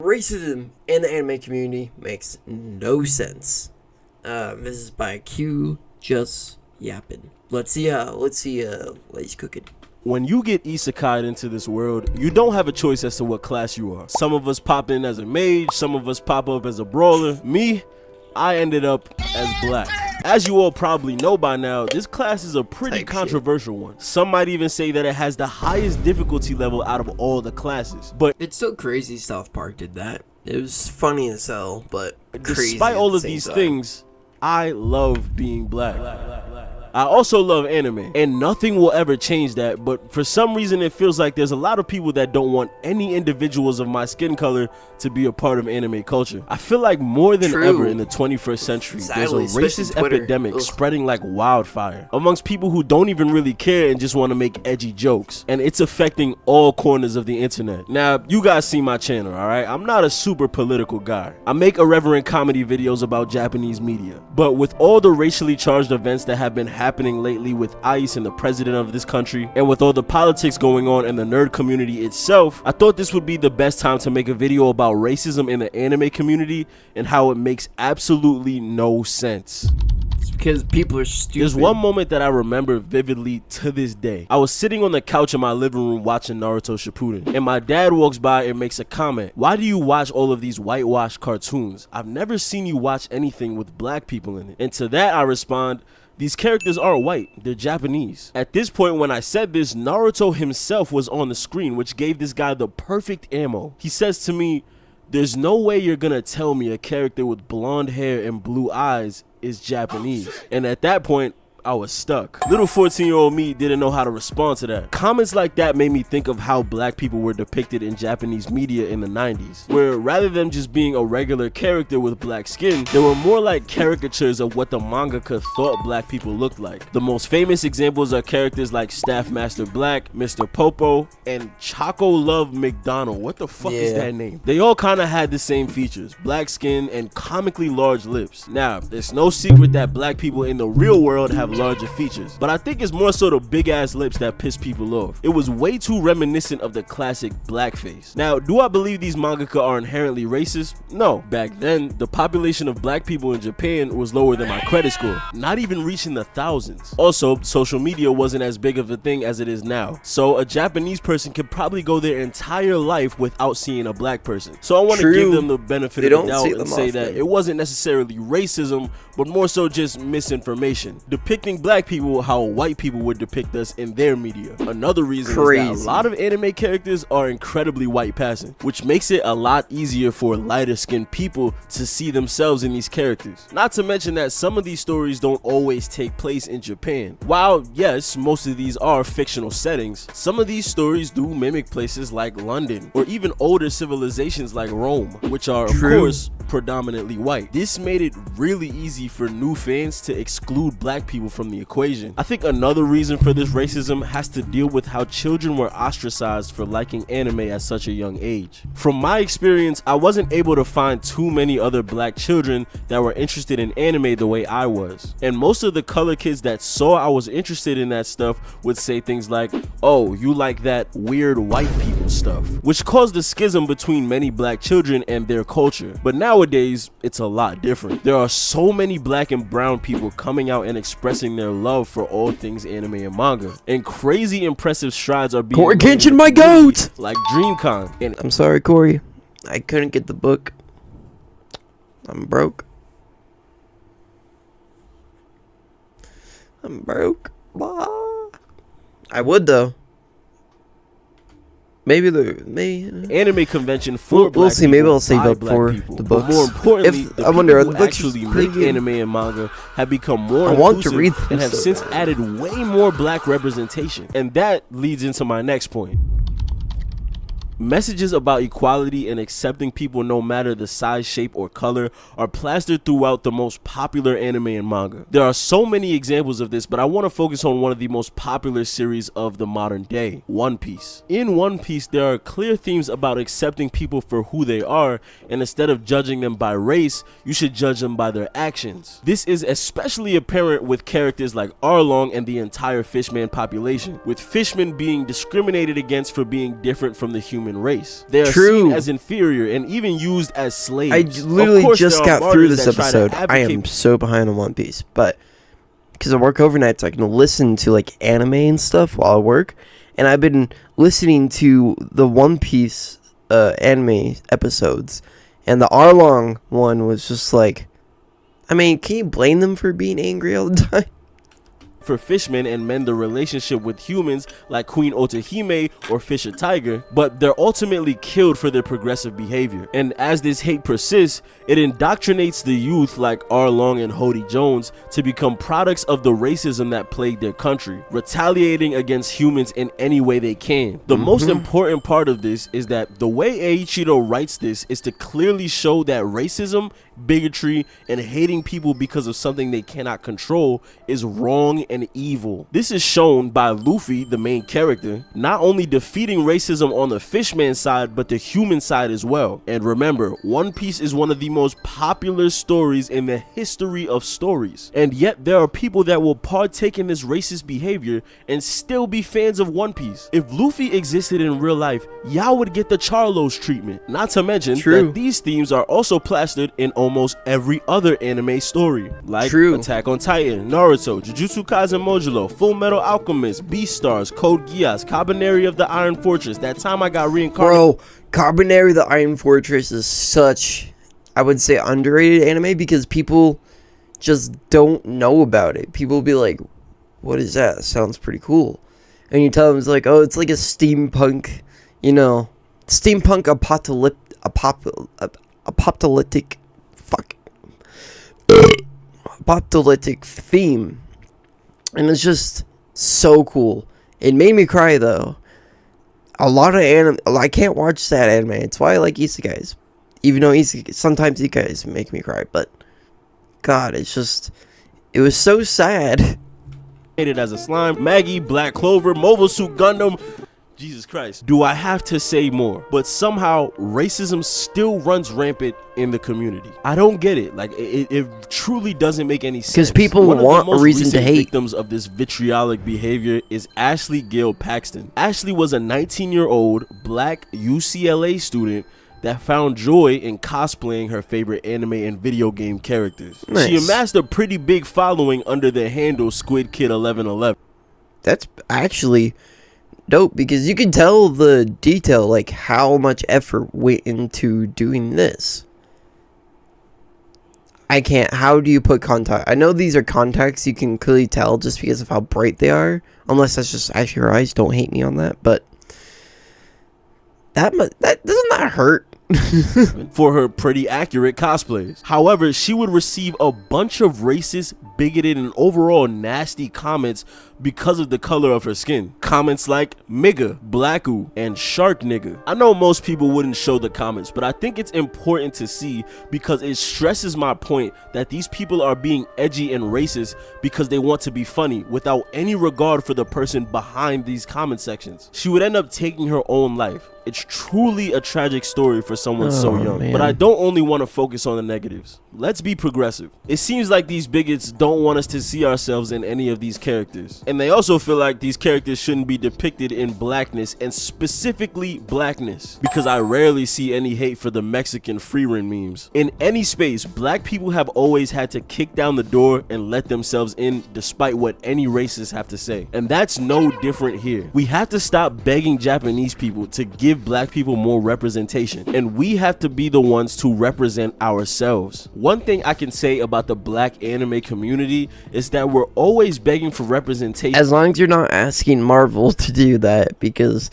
Racism in the anime community makes no sense. This is by Q Just Yappin. Let's see what he's cooking. When you get isekai'd into this world, you don't have a choice as to what class you are. Some of us pop in as a mage, some of us pop up as a brawler. Me, I ended up as black. As you all probably know by now, this class is a pretty controversial one. Some might even say that it has the highest difficulty level out of all the classes. But it's so crazy South Park did that. It was funny as hell, but crazy. Despite all of these things, I love being black. I also love anime, and nothing will ever change that, but for some reason it feels like there's a lot of people that don't want any individuals of my skin color to be a part of anime culture. I feel like more than ever in the 21st century, there's a racist epidemic spreading like wildfire amongst people who don't even really care and just want to make edgy jokes, and it's affecting all corners of the internet. Now, you guys see my channel, alright? I'm not a super political guy. I make irreverent comedy videos about Japanese media, but with all the racially charged events that have been happening lately with ICE and the president of this country, and with all the politics going on in the nerd community itself, I thought this would be the best time to make a video about racism in the anime community and how it makes absolutely no sense. It's because people are stupid. There's one moment that I remember vividly to this day. I was sitting on the couch in my living room watching Naruto Shippuden, and my dad walks by and makes a comment. "Why do you watch all of these whitewashed cartoons? I've never seen you watch anything with black people in it." And to that I respond, "These characters aren't white, they're Japanese." At this point when I said this, Naruto himself was on the screen, which gave this guy the perfect ammo. He says to me, "There's no way you're gonna tell me a character with blonde hair and blue eyes is Japanese." And at that point, I was stuck. Little 14-year-old me didn't know how to respond to that. Comments like that made me think of how black people were depicted in Japanese media in the 90s, where rather than just being a regular character with black skin, they were more like caricatures of what the mangaka thought black people looked like. The most famous examples are characters like Staff Master Black, Mr. Popo, and Choco Love McDonald. What the fuck is that name? They all kind of had the same features: black skin and comically large lips. Now, there's no secret that black people in the real world have larger features, but I think it's more so the big ass lips that piss people off. It was way too reminiscent of the classic blackface. Now, do I believe these mangaka are inherently racist? No. Back then, the population of black people in Japan was lower than my credit score, not even reaching the thousands. Also, social media wasn't as big of a thing as it is now, so a Japanese person could probably go their entire life without seeing a black person. So I want to give them the benefit of the doubt and say that it wasn't necessarily racism, but more so just misinformation, depicting black people how white people would depict us in their media. Another reason is that a lot of anime characters are incredibly white passing, which makes it a lot easier for lighter skinned people to see themselves in these characters. Not to mention that some of these stories don't always take place in Japan. While yes, most of these are fictional settings, some of these stories do mimic places like London or even older civilizations like Rome, which are of course predominantly white. This made it really easy for new fans to exclude black people from the equation. I think another reason for this racism has to deal with how children were ostracized for liking anime at such a young age. From my experience, I wasn't able to find too many other black children that were interested in anime the way I was. And most of the color kids that saw I was interested in that stuff would say things like, "Oh, you like that weird white people stuff," which caused a schism between many black children and their culture. But nowadays, it's a lot different. There are so many black and brown people coming out and expressing their love for all things anime and manga, and crazy impressive strides are being Corey Kenshin, my goat, like DreamCon. And I'm sorry, Corey, I couldn't get the book. I'm broke. I would though. Maybe anime convention for we'll see. Maybe I'll save up for the books. But more importantly, if I wonder, who actually make anime and manga have become more inclusive and have since added way more black representation. And that leads into my next point. Messages about equality and accepting people no matter the size, shape, or color are plastered throughout the most popular anime and manga. There are so many examples of this, but I want to focus on one of the most popular series of the modern day, One Piece. In One Piece, there are clear themes about accepting people for who they are, and instead of judging them by race, you should judge them by their actions. This is especially apparent with characters like Arlong and the entire Fishman population, with Fishman being discriminated against for being different from the human human race. They are True. seen as inferior and even used as slaves. I literally just got through this episode. I am advocate so behind on One Piece, but because I work overnight, so I can listen to like anime and stuff while I work. And I've been listening to the One Piece anime episodes, and the Arlong one was just like, I mean, can you blame them for being angry all the time? for fishmen and mend the relationship with humans like Queen Otahime or Fisher Tiger, but they're ultimately killed for their progressive behavior. And as this hate persists, it indoctrinates the youth like Arlong and Hody Jones to become products of the racism that plagued their country, retaliating against humans in any way they can. The most important part of this is that the way Eiichiro writes this is to clearly show that racism, bigotry, and hating people because of something they cannot control is wrong and evil. This is shown by Luffy, the main character, not only defeating racism on the fishman side, but the human side as well. And remember, One Piece is one of the most popular stories in the history of stories. And yet there are people that will partake in this racist behavior and still be fans of One Piece. If Luffy existed in real life, y'all would get the Charlos treatment. Not to mention that these themes are also plastered in almost every other anime story, like Attack on Titan, Naruto, Jujutsu Kaisen Modulo, Full Metal Alchemist, Beastars, Code Geass, Carbonary of the Iron Fortress. That time I got reincarnated. Bro, Carbonary of the Iron Fortress is such, I would say, underrated anime because people just don't know about it. People will be like, what is that? Sounds pretty cool. And you tell them it's like, oh, it's like a steampunk, you know, steampunk apocalyptic theme, and it's just so cool. It made me cry though. A lot of anime, I can't watch sad anime. It's why I like isekais, even though sometimes isekais make me cry. But God, it was so sad. As a slime, Maggie, Black Clover, Mobile Suit Gundam. Jesus Christ. Do I have to say more? But somehow racism still runs rampant in the community. I don't get it. Like it truly doesn't make any sense. Because people want a reason to hate. Victims of this vitriolic behavior is Ashley Gale Paxton. Ashley was a 19-year-old black UCLA student that found joy in cosplaying her favorite anime and video game characters. Nice. She amassed a pretty big following under the handle Squid Kid 1111. That's actually dope because you can tell the detail, like how much effort went into doing this. How do you put contact? I know these are contacts you can clearly tell just because of how bright they are, unless that's just actually your eyes. Don't hate me on that, but that doesn't that hurt? For her pretty accurate cosplays. However, she would receive a bunch of racist, bigoted, and overall nasty comments because of the color of her skin. Comments like "Migga," "Blacku," and "Shark nigga." I know most people wouldn't show the comments, but I think it's important to see because it stresses my point that these people are being edgy and racist because they want to be funny without any regard for the person behind these comment sections. She would end up taking her own life. It's truly a tragic story for someone so young. Man. But I don't only want to focus on the negatives. Let's be progressive. It seems like these bigots don't want us to see ourselves in any of these characters. And they also feel like these characters shouldn't be depicted in blackness, and specifically blackness, because I rarely see any hate for the Mexican freerun memes. In any space, black people have always had to kick down the door and let themselves in despite what any racists have to say. And that's no different here. We have to stop begging Japanese people to give black people more representation, and we have to be the ones to represent ourselves. One thing I can say about the black anime community is that we're always begging for representation. As long as you're not asking Marvel to do that, because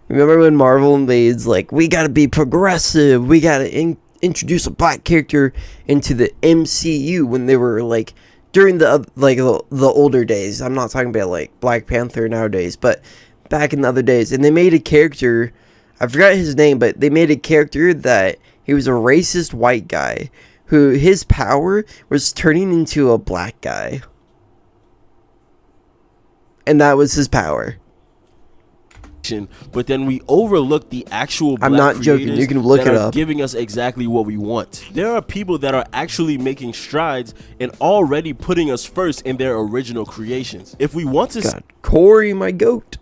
remember when Marvel made like, we gotta be progressive, we gotta introduce a black character into the MCU when they were like during the older days. I'm not talking about like Black Panther nowadays, but back in the other days, and they made a character, I forgot his name, but they made a character that he was a racist white guy who his power was turning into a black guy. And that was his power. But then we overlook the actual black I'm not joking, you can look it up, giving us exactly what we want. There are people that are actually making strides and already putting us first in their original creations. If we want to Corey, my goat.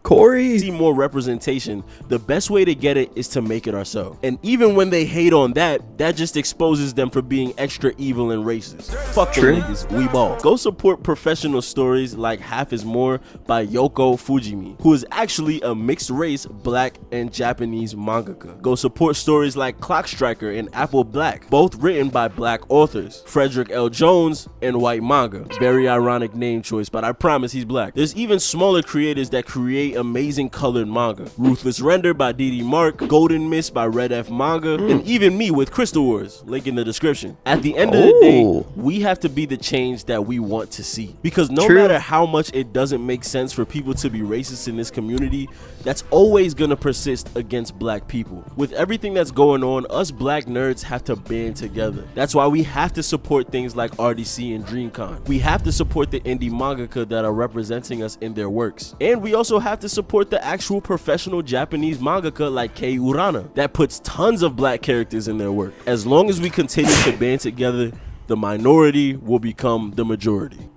Corey. See more representation, the best way to get it is to make it ourselves. And even when they hate on that, that just exposes them for being extra evil and racist. Fuck them niggas, we ball. Go support professional stories like Half Is More by Yoko Fujimi, who is actually a mixed race black and Japanese mangaka. Go support stories like Clock Striker and Apple Black, both written by black authors. Frederick L. Jones and White Manga. Very ironic name choice, but I promise he's black. There's even smaller creators that create amazing colored manga. Ruthless Render by DD Mark, Golden Mist by Red F Manga, and even me with Crystal Wars, link in the description. At the end of the day, we have to be the change that we want to see. Because no matter how much it doesn't make sense for people to be racist in this community, that's always gonna persist against black people. With everything that's going on, us black nerds have to band together. That's why we have to support things like RDC and DreamCon. We have to support the indie mangaka that are representing us in their works. And we also have to support the actual professional Japanese mangaka like Kei Urana that puts tons of black characters in their work. As long as we continue to band together, the minority will become the majority.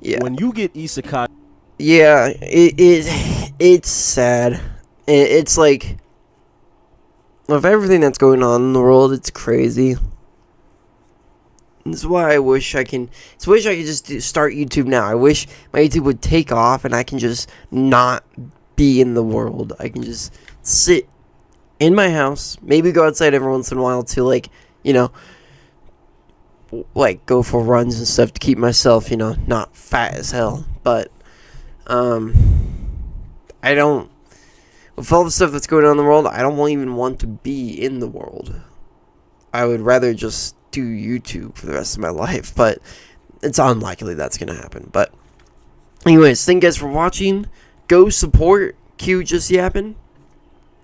Yeah. When you get isekai, yeah, it's sad. It's like, with everything that's going on in the world, it's crazy. This is why I wish I could just start YouTube now. I wish my YouTube would take off and I can just not be in the world. I can just sit in my house, maybe go outside every once in a while to, like, you know, like go for runs and stuff to keep myself, you know, not fat as hell. But I don't, with all the stuff that's going on in the world, I don't even want to be in the world. I would rather just do YouTube for the rest of my life, but it's unlikely that's gonna happen. But anyways, thank you guys for watching. Go support Q Just Yappin'.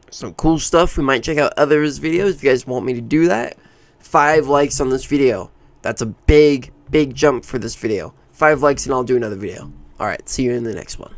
Some cool stuff. We might check out others' videos if you guys want me to do that. 5 likes on this video. That's a big jump for this video. 5 likes and I'll do another video. Alright, see you in the next one.